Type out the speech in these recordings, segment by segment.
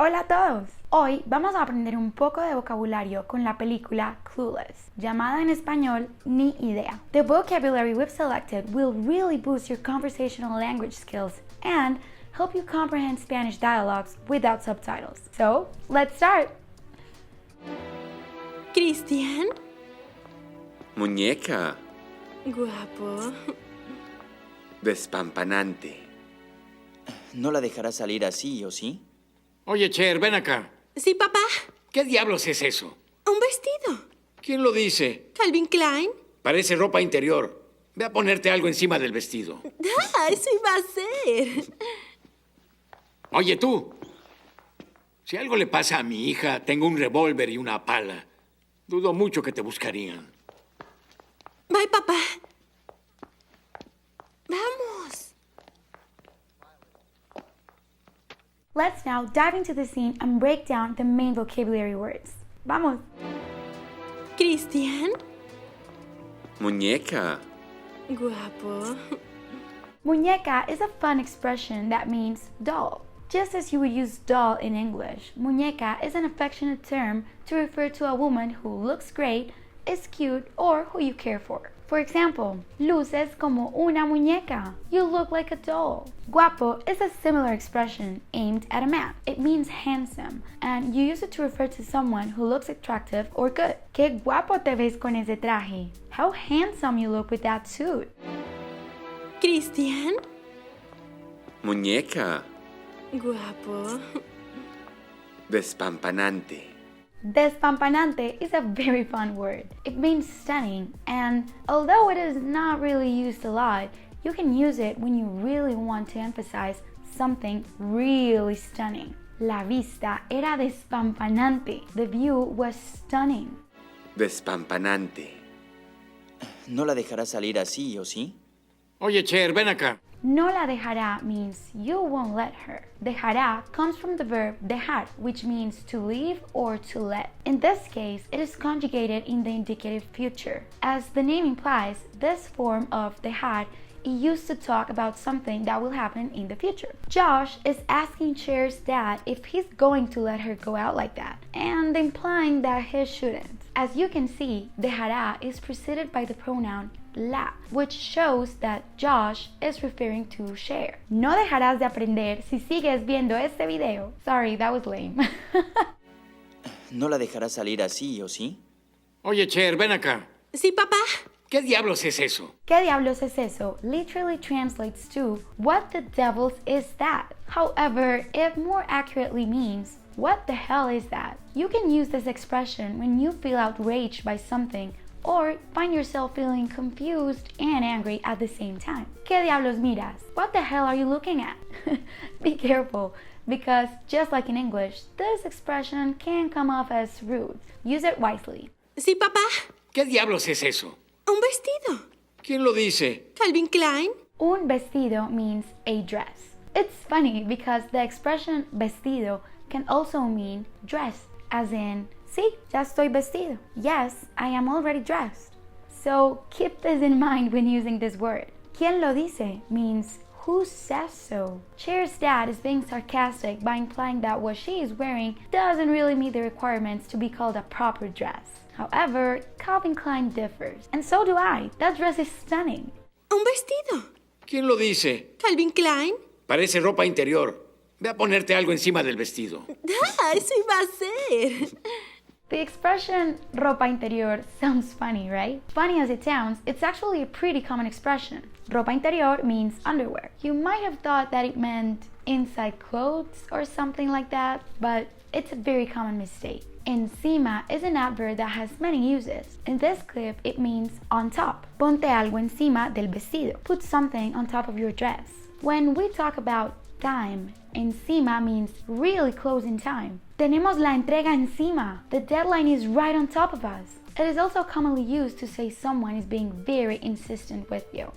Hola a todos. Hoy vamos a aprender un poco de vocabulario con la película Clueless, llamada en español Ni Idea. The vocabulary we've selected will really boost your conversational language skills and help you comprehend Spanish dialogues without subtitles. So, let's start. Cristian, Muñeca, guapo. despampanante. ¿No la dejarás salir así, o sí? Oye, Cher, ven acá. Sí, papá. ¿Qué diablos es eso? Un vestido. ¿Quién lo dice? Calvin Klein. Parece ropa interior. Ve a ponerte algo encima del vestido. Eso iba a ser. Oye, tú. Si algo le pasa a mi hija, tengo un revólver y una pala. Dudo mucho que te buscarían. Bye, papá. Vamos. Let's now dive into the scene and break down the main vocabulary words. Vamos. Cristian, Muñeca, guapo. Muñeca is a fun expression that means doll. Just as you would use doll in English, muñeca is an affectionate term to refer to a woman who looks great, is cute, or who you care for. For example, luces como una muñeca. You look like a doll. Guapo is a similar expression aimed at a man. It means handsome, and you use it to refer to someone who looks attractive or good. Qué guapo te ves con ese traje. How handsome you look with that suit. Cristian, muñeca, guapo. despampanante. Despampanante is a very fun word. It means stunning, and although it is not really used a lot, you can use it when you really want to emphasize something really stunning. La vista era despampanante. The view was stunning. Despampanante. ¿No la dejarás salir así, o sí? Oye, Cher, ven acá. No la dejará means you won't let her. Dejará comes from the verb dejar, which means to leave or to let. In this case, it is conjugated in the indicative future. As the name implies, this form of dejar is used to talk about something that will happen in the future. Josh is asking Cher's dad if he's going to let her go out like that, and implying that he shouldn't. As you can see, dejará is preceded by the pronoun la, which shows that Josh is referring to Cher. No dejarás de aprender si sigues viendo este video. Sorry, that was lame. ¿No la dejarás salir así, o sí? Oye, Cher, ven acá. Sí, papá. ¿Qué diablos es eso? ¿Qué diablos es eso? Literally translates to what the devils is that? However, it more accurately means what the hell is that? You can use this expression when you feel outraged by something or find yourself feeling confused and angry at the same time. ¿Qué diablos miras? What the hell are you looking at? Be careful, because just like in English, this expression can come off as rude. Use it wisely. Sí, papá. ¿Qué diablos es eso? Un vestido. ¿Quién lo dice? Calvin Klein. Un vestido means a dress. It's funny because the expression vestido can also mean dress, as in, sí, ya estoy vestido. Yes, I am already dressed. So keep this in mind when using this word. ¿Quién lo dice? Means who says so? Cher's dad is being sarcastic by implying that what she is wearing doesn't really meet the requirements to be called a proper dress. However, Calvin Klein differs, and so do I. That dress is stunning. Un vestido. ¿Quién lo dice? Calvin Klein. Parece ropa interior. Ve a ponerte algo encima del vestido. Eso iba a ser. The expression ropa interior sounds funny, right? Funny as it sounds, it's actually a pretty common expression. Ropa interior means underwear. You might have thought that it meant inside clothes or something like that, but it's a very common mistake. Encima is an adverb that has many uses. In this clip, it means on top. Ponte algo encima del vestido. Put something on top of your dress. When we talk about time, encima means really close in time. Tenemos la entrega encima. The deadline is right on top of us. It is also commonly used to say someone is being very insistent with you.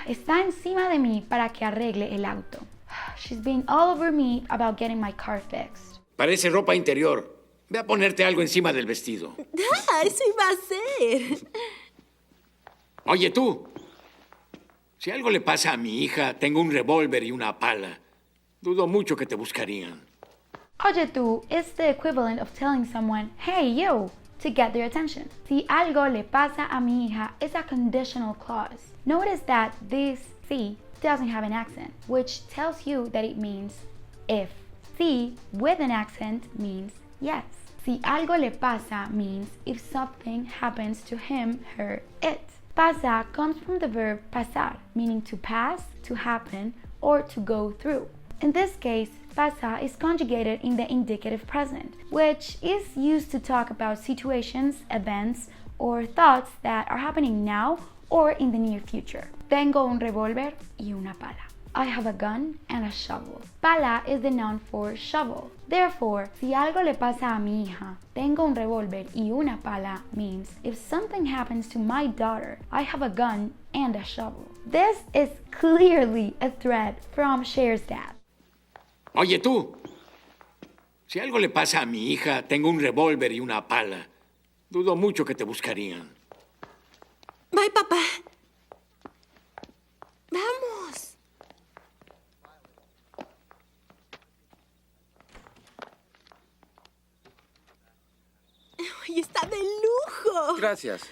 Está encima de mí para que arregle el auto. She's being all over me about getting my car fixed. Parece ropa interior. Ve a ponerte algo encima del vestido. Eso iba a ser. Oye, tú. Si algo le pasa a mi hija, tengo un revólver y una pala. Dudo mucho que te buscarían. Oye tú is the equivalent of telling someone, hey yo, to get their attention. Si algo le pasa a mi hija is a conditional clause. Notice that this si doesn't have an accent, which tells you that it means if. Si with an accent means yes. Si algo le pasa means if something happens to him, her, it. Pasa comes from the verb pasar, meaning to pass, to happen, or to go through. In this case, pasa is conjugated in the indicative present, which is used to talk about situations, events, or thoughts that are happening now or in the near future. Tengo un revólver y una pala. I have a gun and a shovel. Pala is the noun for shovel. Therefore, si algo le pasa a mi hija, tengo un revólver y una pala means if something happens to my daughter, I have a gun and a shovel. This is clearly a threat from Cher's dad. Oye tú, si algo le pasa a mi hija, tengo un revólver y una pala. Dudo mucho que te buscarían. Bye, papá. Vamos. ¡Ay, está de lujo! Gracias.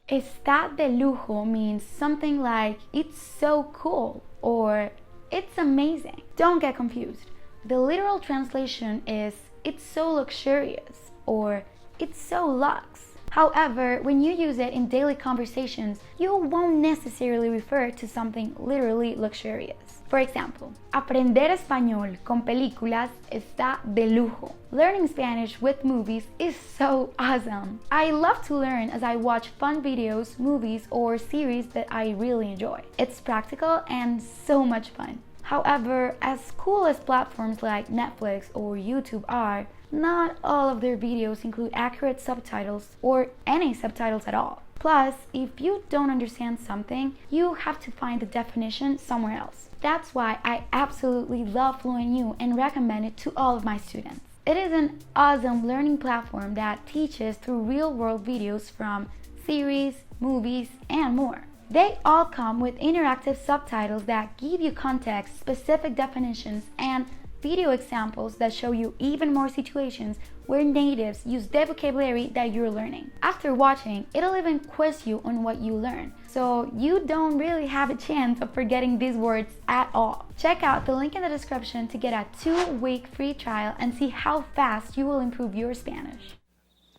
Está de lujo means something like it's so cool or it's amazing. Don't get confused. The literal translation is it's so luxurious or it's so luxe. However, when you use it in daily conversations, you won't necessarily refer to something literally luxurious. For example, aprender español con películas está de lujo. Learning Spanish with movies is so awesome. I love to learn as I watch fun videos, movies, or series that I really enjoy. It's practical and so much fun. However, as cool as platforms like Netflix or YouTube are, not all of their videos include accurate subtitles or any subtitles at all. Plus, if you don't understand something, you have to find the definition somewhere else. That's why I absolutely love FluentU and recommend it to all of my students. It is an awesome learning platform that teaches through real-world videos from series, movies, and more. They all come with interactive subtitles that give you context, specific definitions, and video examples that show you even more situations where natives use the vocabulary that you're learning. After watching, it'll even quiz you on what you learned, so you don't really have a chance of forgetting these words at all. Check out the link in the description to get a 2-week free trial and see how fast you will improve your Spanish.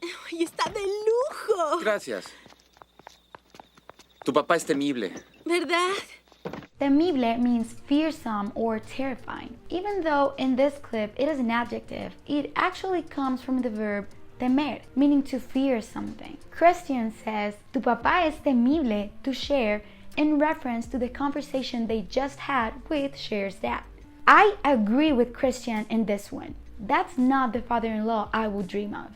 ¡Ay, está de lujo! Gracias. Tu papá es temible. ¿Verdad? Temible means fearsome or terrifying. Even though in this clip it is an adjective, it actually comes from the verb temer, meaning to fear something. Christian says, tu papá es temible to Cher in reference to the conversation they just had with Cher's dad. I agree with Christian in this one. That's not the father-in-law I would dream of.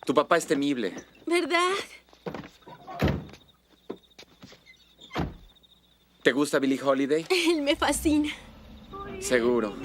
Tu papá es temible. ¿Verdad? ¿Te gusta Billie Holiday? Él me fascina. Seguro.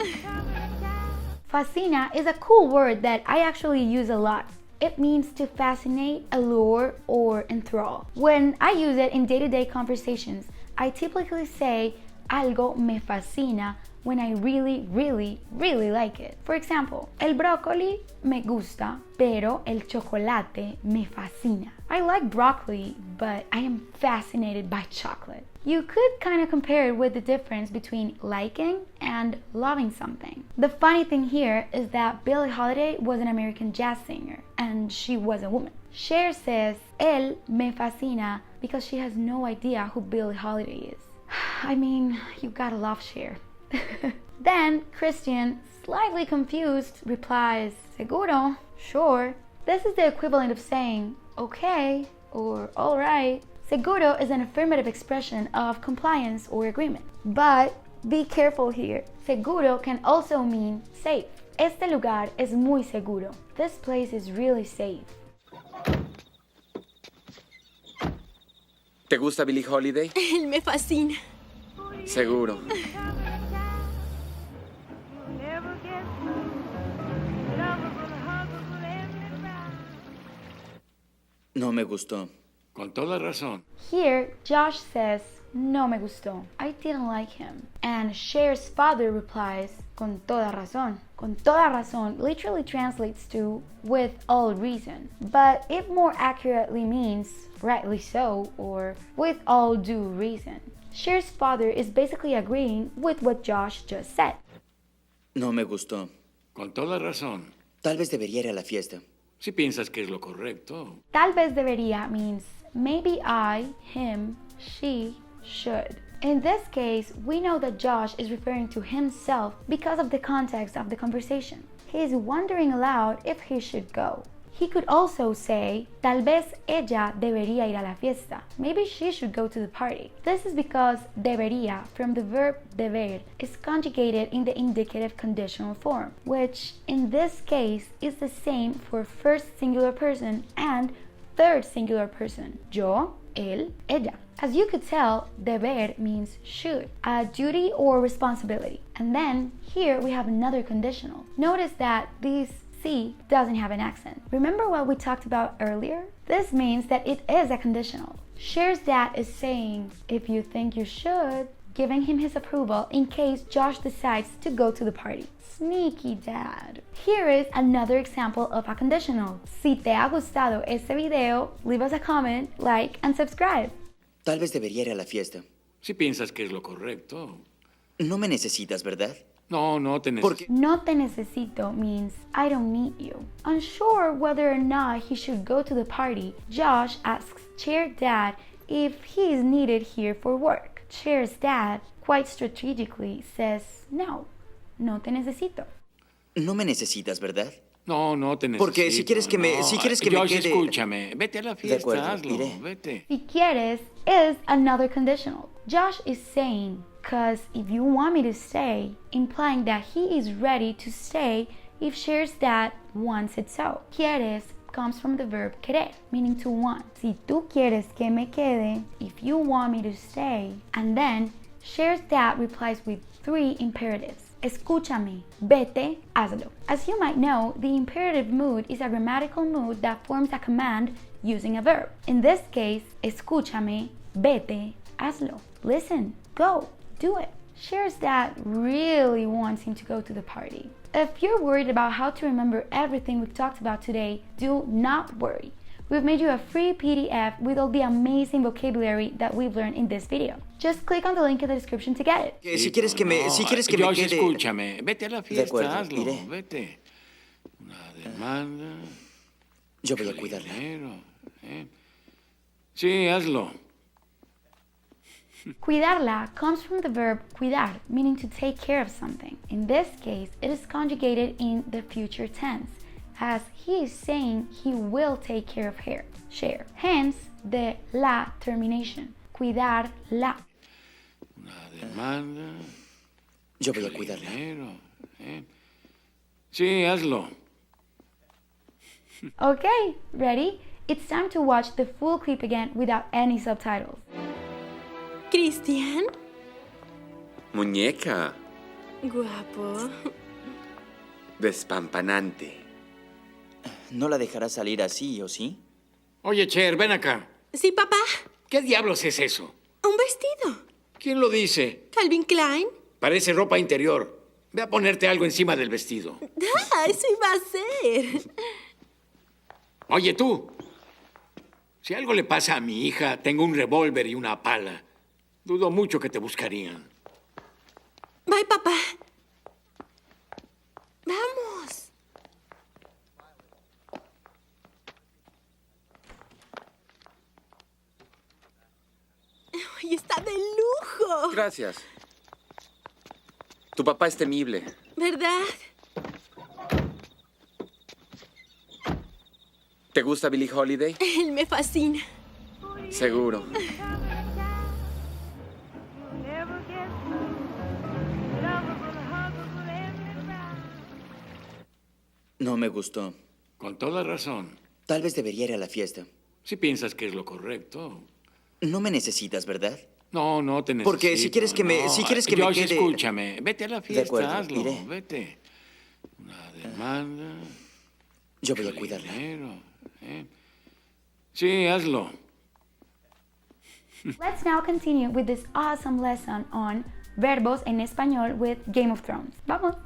Fascina is a cool word that I actually use a lot. It means to fascinate, allure, or enthrall. When I use it in day-to-day conversations, I typically say algo me fascina when I really, really, really like it. For example, el brócoli me gusta, pero el chocolate me fascina. I like broccoli, but I am fascinated by chocolate. You could kind of compare it with the difference between liking and loving something. The funny thing here is that Billie Holiday was an American jazz singer, and she was a woman. Cher says, él me fascina because she has no idea who Billie Holiday is. I mean, you gotta love Cher. Then Christian, slightly confused, replies, seguro, sure. This is the equivalent of saying, okay, or alright. Seguro is an affirmative expression of compliance or agreement. But be careful here. Seguro can also mean safe. Este lugar es muy seguro. This place is really safe. ¿Te gusta Billie Holiday? Él me fascina. Seguro. No me gustó. Con toda razón. Here, Josh says, no me gustó. I didn't like him. And Cher's father replies, con toda razón. Con toda razón literally translates to with all reason, but it more accurately means rightly so or with all due reason. Cher's father is basically agreeing with what Josh just said. No me gustó. Con toda razón. Tal vez debería ir a la fiesta. Si piensas que es lo correcto. Tal vez debería means maybe I, him, she, should. In this case, we know that Josh is referring to himself because of the context of the conversation. He is wondering aloud if he should go. He could also say, tal vez ella debería ir a la fiesta. Maybe she should go to the party. This is because debería, from the verb deber, is conjugated in the indicative conditional form, which in this case is the same for first singular person and third singular person. Yo, él, ella. As you could tell, deber means should, a duty or responsibility. And then here we have another conditional. Notice that this C doesn't have an accent. Remember what we talked about earlier? This means that it is a conditional. Cher's dad is saying, if you think you should, giving him his approval in case Josh decides to go to the party. Sneaky dad. Here is another example of a conditional. Si te ha gustado este video, leave us a comment, like, and subscribe. Tal vez debería ir a la fiesta. Si piensas que es lo correcto. No me necesitas, ¿verdad? No, no te Porque- necesito. No te necesito means I don't need you. Unsure whether or not he should go to the party, Josh asks Cher's dad if he is needed here for work. Cher's dad, quite strategically, says no, no te necesito. No me necesitas, ¿verdad? No, no te necesito. Porque si quieres que me- no. si quieres que me Josh, quede- escúchame. Vete a la fiesta, acuerdo, hazlo. iré. Vete. Si quieres is another conditional. Josh is saying, cause if you want me to stay, implying that he is ready to stay if Cher's dad wants it so. Quieres comes from the verb querer, meaning to want. Si tú quieres que me quede, if you want me to stay. And then Cher's dad replies with three imperatives. Escúchame, vete, hazlo. As you might know, the imperative mood is a grammatical mood that forms a command using a verb. In this case, escúchame, vete, hazlo. Listen, go, do it. Cher's dad really wants him to go to the party. If you're worried about how to remember everything we've talked about today, do not worry. We've made you a free PDF with all the amazing vocabulary that we've learned in this video. Just click on the link in the description to get it. Que si quieres que me, No, si quieres que me Josh, quede... escúchame. Vete a la fiesta, acuerdo, hazlo. iré. Vete. Una demanda. Yo voy a cuidarla. Dinero, ¿eh? Sí, hazlo. Cuidarla comes from the verb cuidar, meaning to take care of something. In this case, it is conjugated in the future tense, as he is saying he will take care of her, Cher. Hence, the la termination. Cuidarla. Una demanda. Yo voy a cuidarla. Dinero, ¿eh? Sí, hazlo. Okay, ready? It's time to watch the full clip again without any subtitles. Cristian, Muñeca, guapo. despampanante. ¿No la dejarás salir así, o sí? Oye, Cher, ven acá. Sí, papá. ¿Qué diablos es eso? Un vestido. ¿Quién lo dice? Calvin Klein. Parece ropa interior. Ve a ponerte algo encima del vestido. Ah, eso iba a ser. Oye, tú. Si algo le pasa a mi hija, tengo un revólver y una pala. Dudo mucho que te buscarían. Bye, papá. Vamos. Ay, está de lujo. Gracias. Tu papá es temible. ¿Verdad? ¿Te gusta Billie Holiday? Él me fascina. Seguro. No me gustó. Con toda razón. Tal vez debería ir a la fiesta. Si piensas que es lo correcto. No me necesitas, ¿verdad? No, no te necesito. Porque si quieres que me- no. si quieres que me Josh, quede- escúchame. Vete a la fiesta, acuerdo, hazlo. iré. Vete. Una demanda. Yo voy a cuidarla. Dinero, ¿eh? Sí, hazlo. Let's now continue with this awesome lesson on verbos en español with Game of Thrones. Vamos!